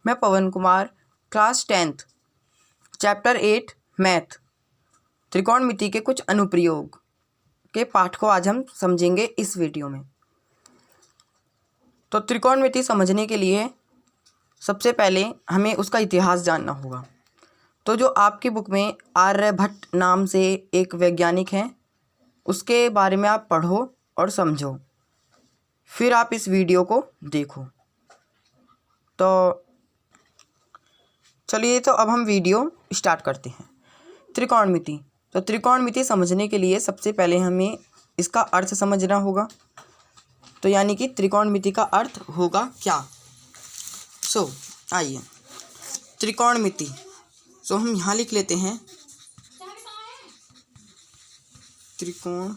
मैं Pawan Kumar, class 10th, chapter 8 math, त्रिकोणमिति के कुछ अनुप्रयोग के पाठ को आज हम समझेंगे इस वीडियो में। तो त्रिकोणमिति समझने के लिए सबसे पहले हमें उसका इतिहास जानना होगा। तो जो आपकी बुक में आर्यभट्ट नाम से एक वैज्ञानिक हैं, उसके बारे में आप पढ़ो और समझो, फिर आप इस वीडियो को देखो। तो चलिए, तो अब हम वीडियो स्टार्ट करते हैं। त्रिकोणमिति। तो त्रिकोणमिति समझने के लिए सबसे पहले हमें इसका अर्थ समझना होगा। तो यानी कि त्रिकोणमिति का अर्थ होगा क्या। आइए, त्रिकोणमिति। हम यहाँ लिख लेते हैं त्रिकोणमिति।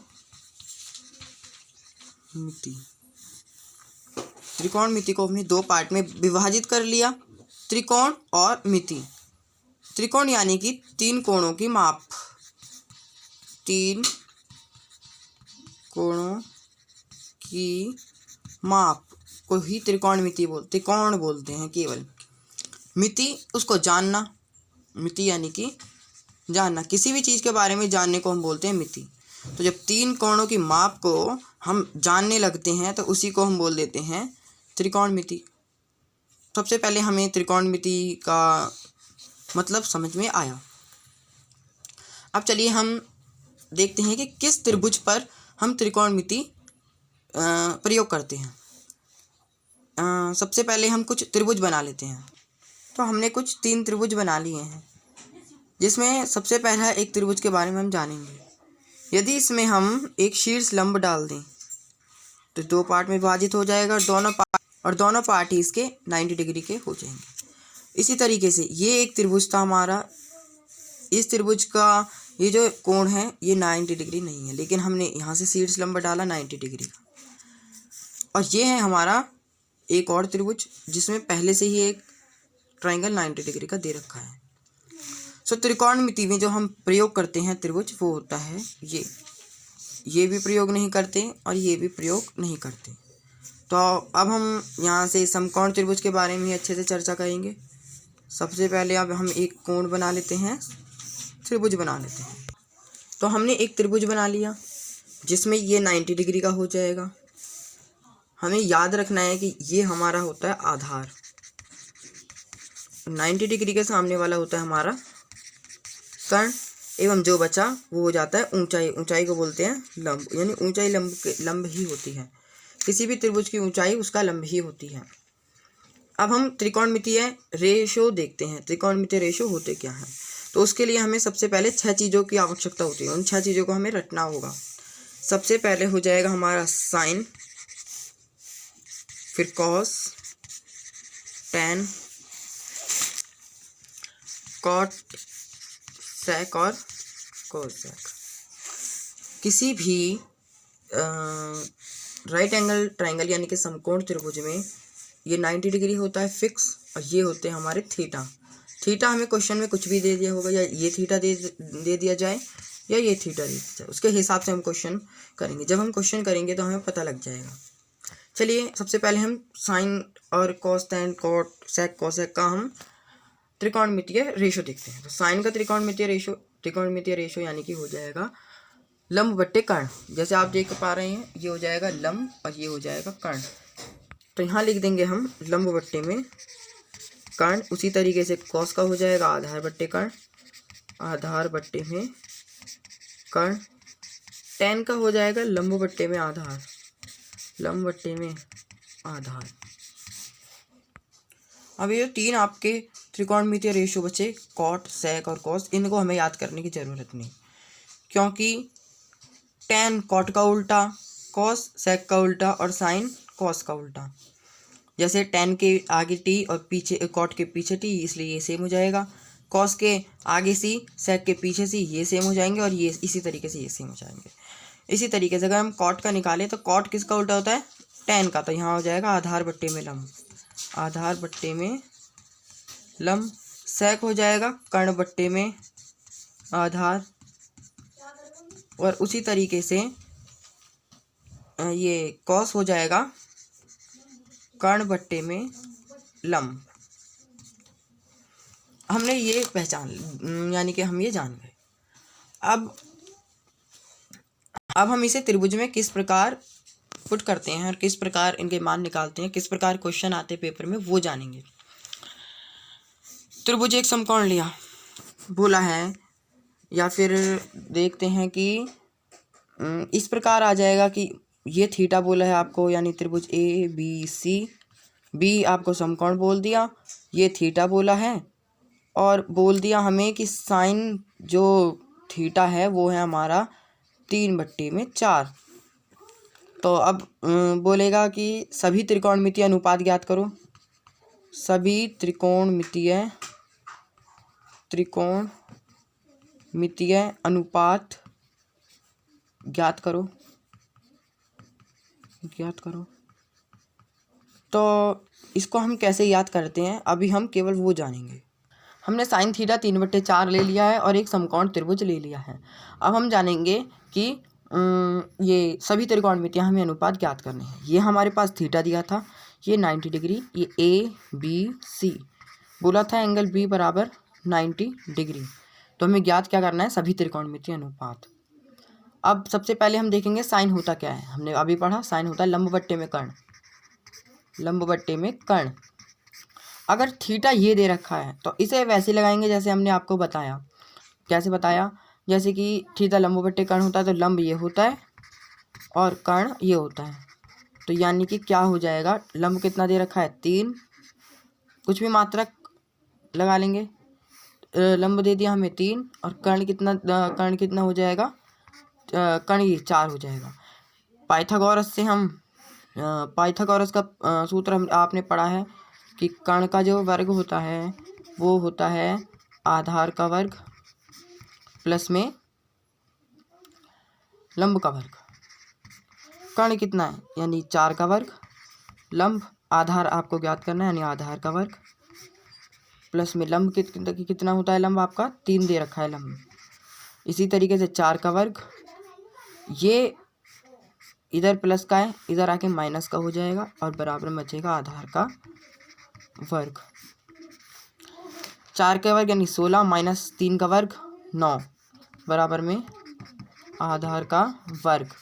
त्रिकोणमिति को हमने दो पार्ट में विभाजित कर लिया, त्रिकोण और मिति। त्रिकोण यानी कि तीन कोणों की माप, तीन कोणों की माप को ही त्रिकोण बोलते हैं केवल। मिति उसको जानना, मिति यानी कि जानना, किसी भी चीज़ के बारे में जानने को हम बोलते हैं मिति। तो जब तीन कोणों की माप को हम जानने लगते हैं तो उसी को हम बोल देते हैं त्रिकोणमिति। सबसे पहले हमें त्रिकोणमिति का मतलब समझ में आया। अब चलिए हम देखते हैं कि किस त्रिभुज पर हम त्रिकोणमिति प्रयोग करते हैं। सबसे पहले हम कुछ त्रिभुज बना लेते हैं। तो हमने कुछ तीन त्रिभुज बना लिए हैं, जिसमें सबसे पहला एक त्रिभुज के बारे में हम जानेंगे। यदि इसमें हम एक शीर्ष लंब डाल दें तो दो पार्ट में विभाजित हो जाएगा और दोनों पार्ट ही इसके 90 डिग्री के हो जाएंगे। इसी तरीके से ये एक त्रिभुज था हमारा। इस त्रिभुज का ये जो कोण है ये 90 डिग्री नहीं है, लेकिन हमने यहाँ से शीर्ष लंब डाला 90 डिग्री का। और ये है हमारा एक और त्रिभुज, जिसमें पहले से ही एक ट्रायंगल 90 डिग्री का दे रखा है। त्रिकोणमिति में जो हम प्रयोग करते हैं त्रिभुज, वो होता है ये भी प्रयोग नहीं करते और ये भी प्रयोग नहीं करते। तो अब हम यहाँ से समकोण त्रिभुज के बारे में अच्छे से चर्चा करेंगे। सबसे पहले अब हम एक कोण बना लेते हैं, त्रिभुज बना लेते हैं। तो हमने एक त्रिभुज बना लिया जिसमें ये 90 डिग्री का हो जाएगा। हमें याद रखना है कि ये हमारा होता है आधार, 90 डिग्री के सामने वाला होता है हमारा कर्ण, एवं जो बचा वो हो जाता है ऊंचाई। ऊंचाई को बोलते हैं लंब, यानी ऊंचाई लंब ही होती है। किसी भी त्रिभुज की ऊंचाई उसका लंब ही होती है। अब हम त्रिकोणमितीय रेशो देखते हैं। त्रिकोणमितीय रेशो होते क्या हैं। तो उसके लिए हमें सबसे पहले 6 चीज़ों की आवश्यकता होती है। उन 6 चीज़ों को हमें रटना होगा। सबसे पहले हो जाएगा हमारा साइन, फिर कॉस, टैन, कॉट, सेक और कोसेक। किसी भी राइट एंगल ट्रायंगल यानी कि समकोण त्रिभुज में ये 90 डिग्री होता है फिक्स, और ये होते हैं हमारे थीटा। थीटा हमें क्वेश्चन में कुछ भी दे दिया होगा, या ये थीटा दे दिया जाए या ये थीटा दे दिया जाए, उसके हिसाब से हम क्वेश्चन करेंगे। जब हम क्वेश्चन करेंगे तो हमें पता लग जाएगा। चलिए, सबसे पहले हम साइन और कॉस, टैन, कॉट, सेक, कोसेक का हम त्रिकोणमितीय रेशो देखते हैं। तो साइन का त्रिकोणमितीय रेशो यानी कि हो जाएगा लंब बट्टे कर्ण। जैसे आप देख पा रहे हैं, ये हो जाएगा लंब और ये हो जाएगा कर्ण। तो यहाँ लिख देंगे हम लंब बट्टे में कर्ण। उसी तरीके से कॉस का हो जाएगा आधार बट्टे कर्ण, आधार बट्टे में कर्ण। टैन का हो जाएगा लंब बट्टे में आधार, लंब बट्टे में आधार। अब ये तीन आपके त्रिकोणमितीय रेशो बचे, कॉट, सेक और कॉस। इनको हमें याद करने की ज़रूरत नहीं, क्योंकि टैन कॉट का उल्टा, कॉस सेक का उल्टा और साइन कॉस का उल्टा। जैसे टैन के आगे टी और पीछे कॉट के पीछे टी, इसलिए ये सेम हो जाएगा। कॉस के आगे सी, सेक के पीछे सी, ये सेम हो जाएंगे, और ये इसी तरीके से ये सेम हो जाएंगे। इसी तरीके से अगर हम कॉट का निकालें तो कॉट किसका उल्टा होता है, टैन का। तो यहाँ हो जाएगा आधार बट्टे में लंब, आधार बट्टे में लंब। सेक हो जाएगा कर्ण बट्टे में आधार, और उसी तरीके से ये कॉस हो जाएगा कर्ण बट्टे में लंब। हमने ये पहचान, यानी कि हम ये जान गए। अब हम इसे त्रिभुज में किस प्रकार पुट करते हैं और किस प्रकार इनके मान निकालते हैं, किस प्रकार क्वेश्चन आते हैं पेपर में, वो जानेंगे। त्रिभुज एक समकोण लिया बोला है, या फिर देखते हैं कि इस प्रकार आ जाएगा कि ये थीटा बोला है आपको, यानी त्रिभुज ए बी सी, बी आपको समकोण बोल दिया, ये थीटा बोला है, और बोल दिया हमें कि साइन जो थीटा है वो है हमारा 3/4। तो अब बोलेगा कि सभी त्रिकोणमितीय अनुपात ज्ञात करो, सभी त्रिकोणमितीय अनुपात ज्ञात करो। तो इसको हम कैसे याद करते हैं, अभी हम केवल वो जानेंगे। हमने साइन थीटा 3/4 ले लिया है और एक समकोण त्रिभुज ले लिया है। अब हम जानेंगे कि ये सभी त्रिकोणमितीय हमें अनुपात ज्ञात करने हैं। ये हमारे पास थीटा दिया था, ये 90 डिग्री, ये ए बी सी बोला था, एंगल बी बराबर 90 डिग्री। तो हमें ज्ञात क्या करना है, सभी त्रिकोणमितीय अनुपात। अब सबसे पहले हम देखेंगे साइन होता क्या है। हमने अभी पढ़ा साइन होता है लंब बट्टे में कर्ण। अगर थीटा ये दे रखा है तो इसे वैसे लगाएंगे जैसे हमने आपको बताया। कैसे बताया, जैसे कि थीटा लंब बट्टे कर्ण होता है तो लंब ये होता है और कर्ण ये होता है। तो यानी कि क्या हो जाएगा, लंब कितना दे रखा है 3, कुछ भी मात्रक लगा लेंगे, लंब दे दिया हमें 3 और कर्ण कितना हो जाएगा, कर्ण ये 4 हो जाएगा। पाइथागोरस का सूत्र आपने पढ़ा है कि कर्ण का जो वर्ग होता है वो होता है आधार का वर्ग प्लस में लंब का वर्ग। कर्ण कितना है, यानी 4 का वर्ग, लंब आधार आपको ज्ञात करना है, यानी आधार का वर्ग प्लस में लंब कितना होता है, लंब आपका 3 दे रखा है लंब। इसी तरीके से 4 का वर्ग, ये इधर प्लस का है, इधर आके माइनस का हो जाएगा और बराबर में बचेगा आधार का वर्ग। 4 का वर्ग यानी 16 माइनस 3 का वर्ग 9 बराबर में आधार का वर्ग।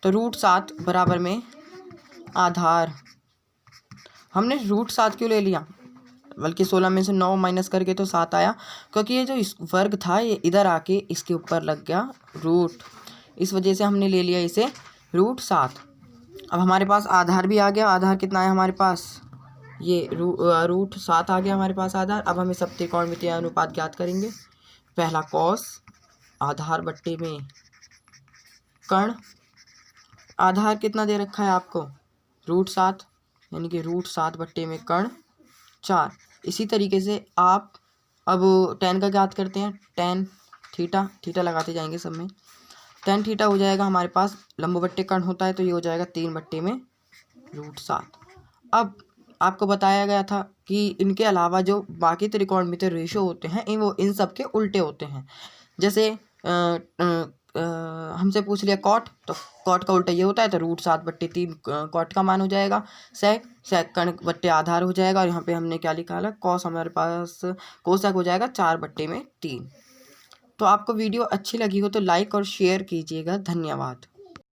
तो √7 बराबर में आधार। हमने √7 क्यों ले लिया, बल्कि 16 में से 9 माइनस करके तो 7 आया, क्योंकि ये जो इस वर्ग था ये इधर आके इसके ऊपर लग गया रूट, इस वजह से हमने ले लिया इसे √7। अब हमारे पास आधार भी आ गया। आधार कितना है हमारे पास, ये √7 आ गया हमारे पास आधार। अब हमें सब त्रिकोणमितीय अनुपात ज्ञात करेंगे। पहला कॉस आधार बट्टे में कर्ण, आधार कितना दे रखा है आपको √7, यानी कि √7 बट्टे में कर्ण 4। इसी तरीके से आप अब tan का ज्ञात करते हैं, tan थीटा लगाते जाएंगे सब में। tan थीटा हो जाएगा हमारे पास, लंब बट्टे कर्ण होता है तो ये हो जाएगा 3 बट्टे में √7। अब आपको बताया गया था कि इनके अलावा जो बाकी त्रिकोणमितीय रेशो होते हैं इन सब के उल्टे होते हैं। जैसे हमसे पूछ लिया कॉट, तो कॉट का उल्टा ये होता है, तो √7/3 कॉट का मान हो जाएगा। सेक कर्ण बट्टे आधार हो जाएगा, और यहाँ पे हमने क्या लिखा है, कॉस हमारे पास कोसेक हो जाएगा 4/3। तो आपको वीडियो अच्छी लगी हो तो लाइक और शेयर कीजिएगा। धन्यवाद।